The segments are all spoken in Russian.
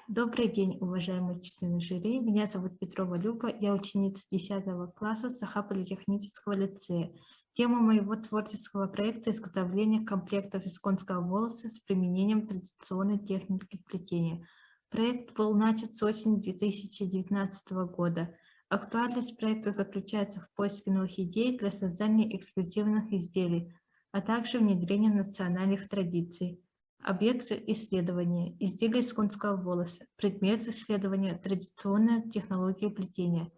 Добрый день, уважаемые члены жюри. Меня зовут Петрова Люба, я ученица 10 класса Саха политехнического лицея. Тема моего творческого проекта – изготовление комплектов из конского волоса с применением традиционной техники плетения. Проект был начат с осени 2019 года. Актуальность проекта заключается в поиске новых идей для создания эксклюзивных изделий, а также внедрения национальных традиций. Объект исследования – изделия из конского волоса. Предмет исследования – традиционная технология плетения.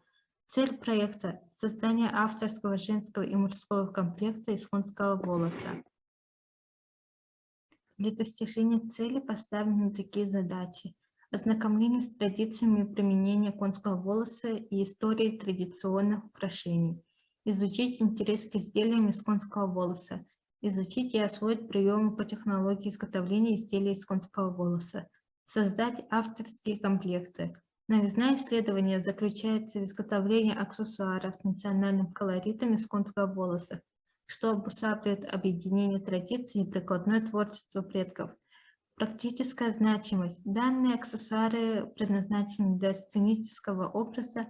Цель проекта – создание авторского женского и мужского комплекта из конского волоса. Для достижения цели поставлены такие задачи: ознакомление с традициями применения конского волоса и историей традиционных украшений, изучить интерес к изделиям из конского волоса, изучить и освоить приемы по технологии изготовления изделий из конского волоса, создать авторские комплекты. Новизна исследования заключается в изготовлении аксессуаров с национальным колоритом из конского волоса, что обуславливает объединение традиций и прикладное творчество предков. Практическая значимость. Данные аксессуары предназначены для сценического образа,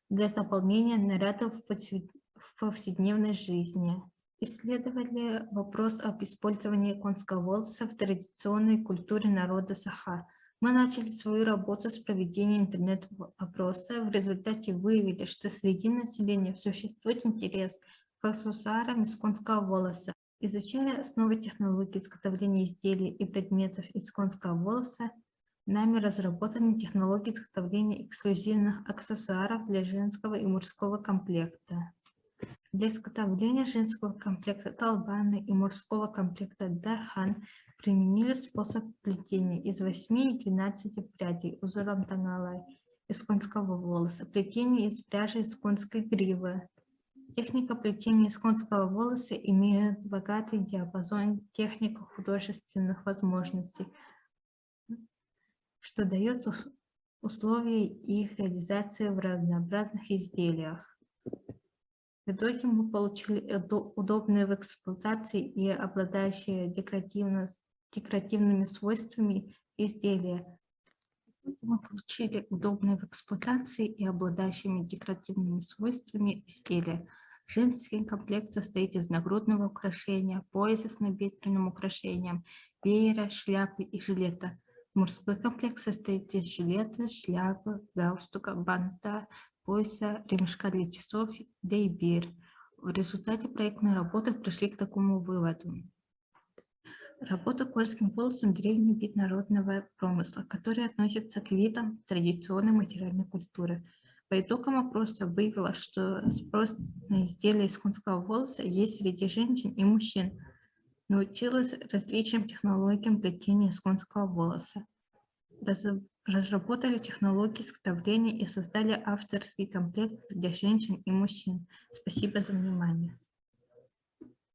для дополнения нарядов в повседневной жизни. Исследовали вопрос об использовании конского волоса в традиционной культуре народа Саха. Мы начали свою работу с проведения интернет-опроса. В результате выявили, что среди населения существует интерес к аксессуарам из конского волоса. Изучая основы технологий изготовления изделий и предметов из конского волоса, нами разработаны технологии изготовления эксклюзивных аксессуаров для женского и мужского комплекта. Для изготовления женского комплекта талбаны и мужского комплекта дархан применили способ плетения из 8 и 12 прядей узором тангалай из конского волоса, плетение из пряжи из конской гривы. Техника плетения из конского волоса имеет богатый диапазон технико-художественных возможностей, что дает условия их реализации в разнообразных изделиях. В итоге мы получили удобные в эксплуатации и обладающие декоративными свойствами изделия. Мы получили удобные в эксплуатации и обладающими декоративными свойствами изделия. Женский комплект состоит из нагрудного украшения, пояса с набедренным украшением, веера, шляпы и жилета. Мужской комплект состоит из жилета, шляпы, галстука, банта, пояса, ремешка для часов, да и бир. В результате проектной работы пришли к такому выводу. Работа конским волосом – древний вид народного промысла, который относится к видам традиционной материальной культуры. По итогам опроса выявилось, что спрос на изделия из конского волоса есть среди женщин и мужчин. Научилась различным технологиям плетения из конского волоса. Разработали технологии изготовления и создали авторский комплект для женщин и мужчин. Спасибо за внимание.